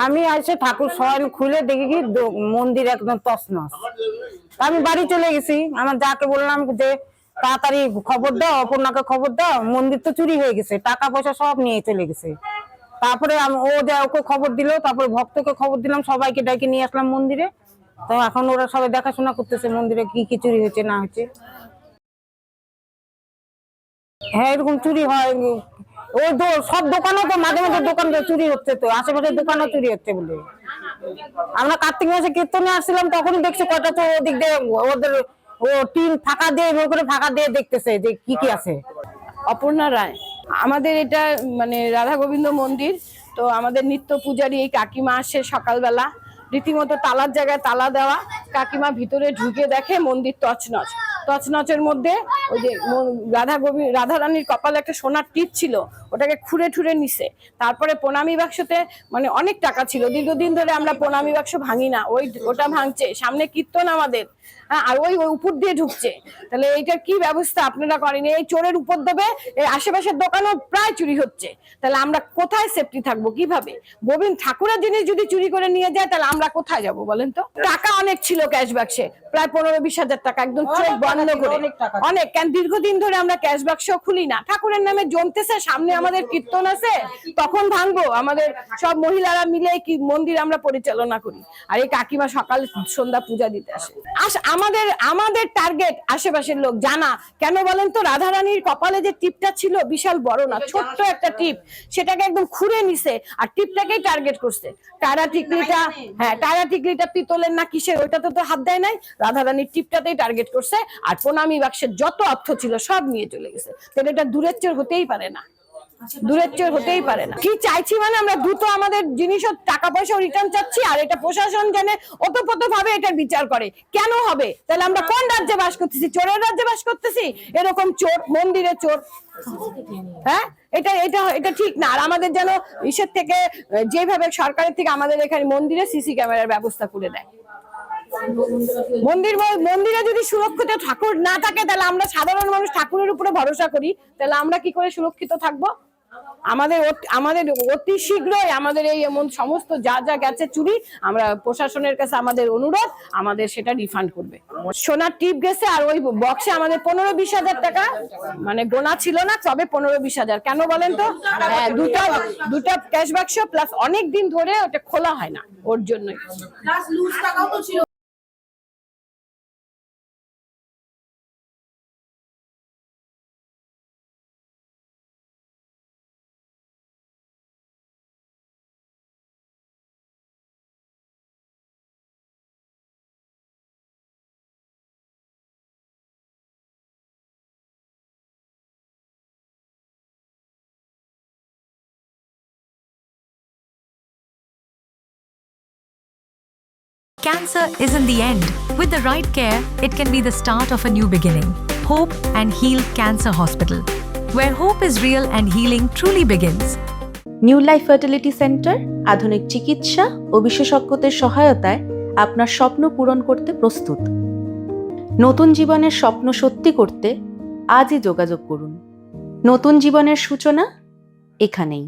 আমি এসে ঠাকুর শয়ন খুলে দেখি কি মন্দির একদম তছনছ। আমি বাড়ি চলে গেছি, আমার যাকে বললাম যে তাড়াতাড়ি খবর দাও, অপর্ণাকে খবর দাও, মন্দির তো চুরি হয়ে গেছে, টাকা পয়সা সব নিয়ে চলে গেছে। তারপরে ও যা ওকে খবর দিল, তারপরে ভক্তকে খবর দিলাম, সবাইকে ডেকে নিয়ে আসলাম মন্দিরে। তো এখন ওরা সবাই দেখাশোনা করতেছে মন্দিরে কি কি চুরি হয়েছে না হয়েছে। হ্যাঁ, এরকম চুরি হয়। ওই সব দোকানও তো মাঝে মাঝে দোকান চুরি হচ্ছে, তো আশেপাশের দোকানও চুরি হচ্ছে বলে। আমরা কার্তিক মাসে কীর্তনে আসছিলাম, তখনই দেখছি কয়টা তো ওদিক দিয়ে ওদের ও টিন ফাঁকা দিয়ে করে ফাঁকা দিয়ে দেখতেছে যে কি কি আছে। অপর্ণা রায়। আমাদের এটা মানে রাধা গোবিন্দ মন্দির, তো আমাদের নিত্য পূজারী এই কাকিমা আসে সকালবেলা, রীতিমতো তালার জায়গায় তালা দেওয়া। কাকিমা ভিতরে ঢুকে দেখে মন্দির তছনছ। তছনচের মধ্যে ওই যে রাধা রানীর কপালে একটা সোনার টিপ ছিল, ওটাকে খুঁড়ে ঠুরে নিছে। তারপরে প্রণামী বাক্সতে মানে অনেক টাকা ছিল, দীর্ঘদিন ধরে আমরা প্রণামী বাক্স ভাঙি না, ওটা ভাঙছে। সামনে কীর্তন আমাদের, হ্যাঁ, আর ওই উপর দিয়ে ঢুকছে। তাহলে এইটার কি ব্যবস্থা আপনারা করেন? এই চোরের উপর দেবে, এই আশেপাশের দোকানও প্রায় চুরি হচ্ছে। তাহলে আমরা কোথায় সেফটি থাকবো? কিভাবে? গোবিন্দ ঠাকুরের জিনিস যদি চুরি করে নিয়ে যায় তাহলে আমরা কোথায় যাব বলেন তো? টাকা অনেক ছিল ক্যাশ বাক্সে, প্রায় 15-20 হাজার টাকা, একদম চোখ বন্ধ করে। অনেক, কেন দীর্ঘদিন ধরে আমরা ক্যাশ বাক্স খুলি না। ঠাকুরের নামে জমতেছে, সামনে আমাদের কীর্তন আছে, তখন ভাঙবো? আমাদের সব মহিলারা মিলে কি মন্দির আমরা পরিচালনা করি, আর এই কাকিমা সকাল সন্ধ্যা পূজা দিতে আসে। আমাদের টার্গেট আশেপাশের লোক জানা। কেন বলেন তো? রাধারানীর কপালে যে টিপটা ছিল বিশাল বড় না, ছোট্ট একটা টিপ, সেটাকে একদম খুঁড়ে নিছে আর টিপটাকেই টার্গেট করছে। টারা টিকলিটা পিতলের না কিসের, ওইটাতে তো হাত দেয় নাই, রাধারানীর টিপটাতেই টার্গেট করছে। আর প্রণামী বাক্সের যত অর্থ ছিল সব নিয়ে চলে গেছে। তাহলে এটা দূরের চোর হতেই পারে না, দূরের চোর হতেই পারে না। কি চাইছি মানে আমরা দ্রুত আমাদের জিনিস টাকা পয়সা রিটার্ন চাচ্ছি, আর এটা প্রশাসন জানে ওতপ্রোত ভাবে এটার বিচার করে। কেন হবে? তাহলে আমরা কোন রাজ্যে বাস করতেছি? চোরের রাজ্যে বাস করতেছি? এরকম চোর, মন্দিরে চোর, হ্যাঁ, এটা এটা এটা ঠিক না। আর আমাদের যেন ইসের থেকে, যেভাবে সরকারের থেকে আমাদের এখানে মন্দিরে সিসি ক্যামেরার ব্যবস্থা করে দেয়। মন্দিরে যদি সুরক্ষিত ঠাকুর না থাকে, তাহলে আমরা সাধারণ মানুষ ঠাকুরের উপরে ভরসা করি, তাহলে আমরা কি করে সুরক্ষিত থাকবো? আমাদের অতি শীঘ্রই আমাদের এই এমন সমস্ত যা যা গেছে চুরি, আমরা প্রশাসনের কাছে আমাদের অনুরোধ, আমাদের সেটা রিফান্ড করবে। সোনার টিপ গেছে, আর ওই বক্সে আমাদের 15-20 হাজার টাকা, মানে গোনা ছিল না, তবে 15-20 হাজার। কেন বলেন তো? হ্যাঁ, দুটা ক্যাশ বাক্স প্লাস অনেক দিন ধরে ওটা খোলা হয় না, ওর জন্যই। Cancer isn't the end. With the right care, it can be the start of a new beginning. Hope and Heal Cancer Hospital, where hope is real and healing truly begins. New life fertility centre আধুনিক চিকিৎসা ও বিশেষজ্ঞদের সহায়তায় আপনার স্বপ্ন পূরণ করতে প্রস্তুত। নতুন জীবনের স্বপ্ন সত্যি করতে আজই যোগাযোগ করুন। নতুন জীবনের সূচনা এখানেই।